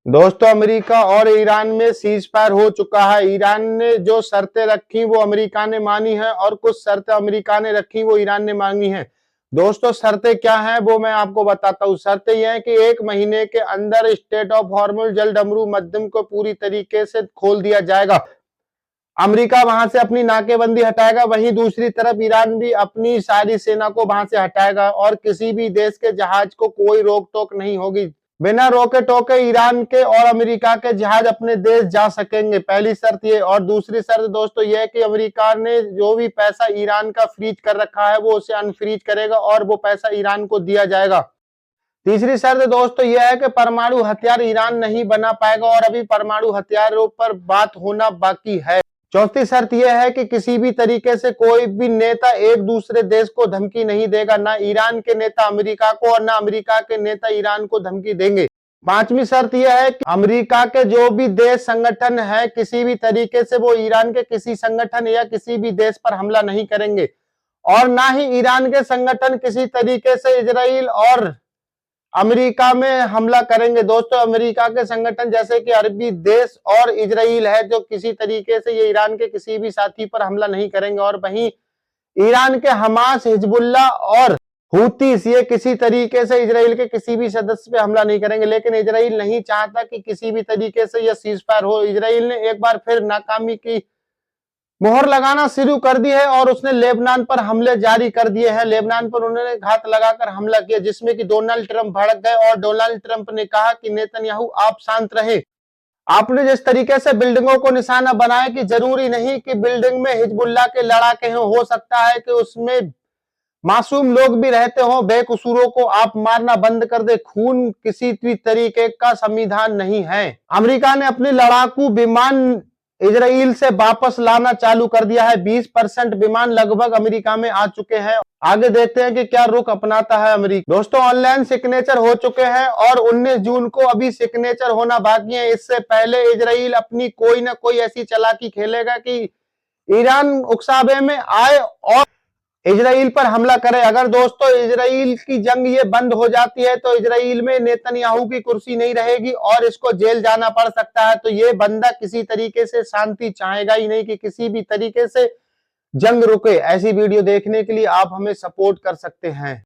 दोस्तों, अमेरिका और ईरान में सीज फायर हो चुका है। ईरान ने जो शर्तें रखी वो अमेरिका ने मानी है और कुछ शर्तें अमेरिका ने रखी वो ईरान ने मांगी हैं। दोस्तों, शर्तें क्या हैं वो मैं आपको बताता हूँ। शर्तें यह है कि 1 महीने के अंदर स्टेट ऑफ हॉर्मुज जल डमरू मध्यम को पूरी तरीके से खोल दिया जाएगा। अमेरिका वहां से अपनी नाकेबंदी हटाएगा, वहीं दूसरी तरफ ईरान भी अपनी सारी सेना को वहां से हटाएगा और किसी भी देश के जहाज को कोई रोक टोक नहीं होगी। बिना रोके टोके ईरान के और अमेरिका के जहाज अपने देश जा सकेंगे। पहली शर्त ये। और दूसरी शर्त दोस्तों ये है कि अमेरिका ने जो भी पैसा ईरान का फ्रीज कर रखा है वो उसे अनफ्रीज करेगा और वो पैसा ईरान को दिया जाएगा। तीसरी शर्त दोस्तों यह है कि परमाणु हथियार ईरान नहीं बना पाएगा और अभी परमाणु हथियारों पर बात होना बाकी है। चौथी शर्त यह है कि किसी भी तरीके से कोई भी नेता एक दूसरे देश को धमकी नहीं देगा, ना ईरान के नेता अमेरिका को और ना अमेरिका के नेता ईरान को धमकी देंगे। पांचवी शर्त यह है कि अमेरिका के जो भी देश संगठन है किसी भी तरीके से वो ईरान के किसी संगठन या किसी भी देश पर हमला नहीं करेंगे और ना ही ईरान के संगठन किसी तरीके से इजराइल और अमेरिका में हमला करेंगे। दोस्तों, अमेरिका के संगठन जैसे कि अरबी देश और इजराइल है जो किसी तरीके से ये ईरान के किसी भी साथी पर हमला नहीं करेंगे और वहीं ईरान के हमास, हिजबुल्लाह और हूतीस ये किसी तरीके से इजराइल के किसी भी सदस्य पे हमला नहीं करेंगे। लेकिन इजराइल नहीं चाहता कि किसी भी तरीके से यह सीज फायर हो। इजराइल ने एक बार फिर नाकामी की मोहर लगाना शुरू कर दी है और उसने लेबनान पर हमले जारी कर दिए हैं। लेबनान पर उन्होंने घात लगाकर हमला किया जिसमें कि डोनाल्ड ट्रंप भड़क गए और डोनाल्ड ट्रंप ने कहा कि नेतन्याहू आप शांत रहे। आपने जिस तरीके से बिल्डिंगों को निशाना बनाया कि जरूरी नहीं कि बिल्डिंग में हिजबुल्लाह के लड़ाके हो सकता है कि उसमें मासूम लोग भी रहते हो। बेकसूरों को आप मारना बंद कर दे। खून किसी भी तरीके का संविधान नहीं है। अमेरिका ने अपने लड़ाकू विमान इजराइल से वापस लाना चालू कर दिया है। 20% विमान लगभग अमेरिका में आ चुके हैं। आगे देखते हैं कि क्या रुख अपनाता है अमेरिका। दोस्तों, ऑनलाइन सिग्नेचर हो चुके हैं और 19 जून को अभी सिग्नेचर होना बाकी है। इससे पहले इजराइल अपनी कोई ना कोई ऐसी चालाकी खेलेगा कि ईरान उकसावे में आए और इजराइल पर हमला करे। अगर दोस्तों इजराइल की जंग ये बंद हो जाती है तो इजराइल में नेतन्याहू की कुर्सी नहीं रहेगी और इसको जेल जाना पड़ सकता है। तो ये बंदा किसी तरीके से शांति चाहेगा ही नहीं कि किसी भी तरीके से जंग रुके। ऐसी वीडियो देखने के लिए आप हमें सपोर्ट कर सकते हैं।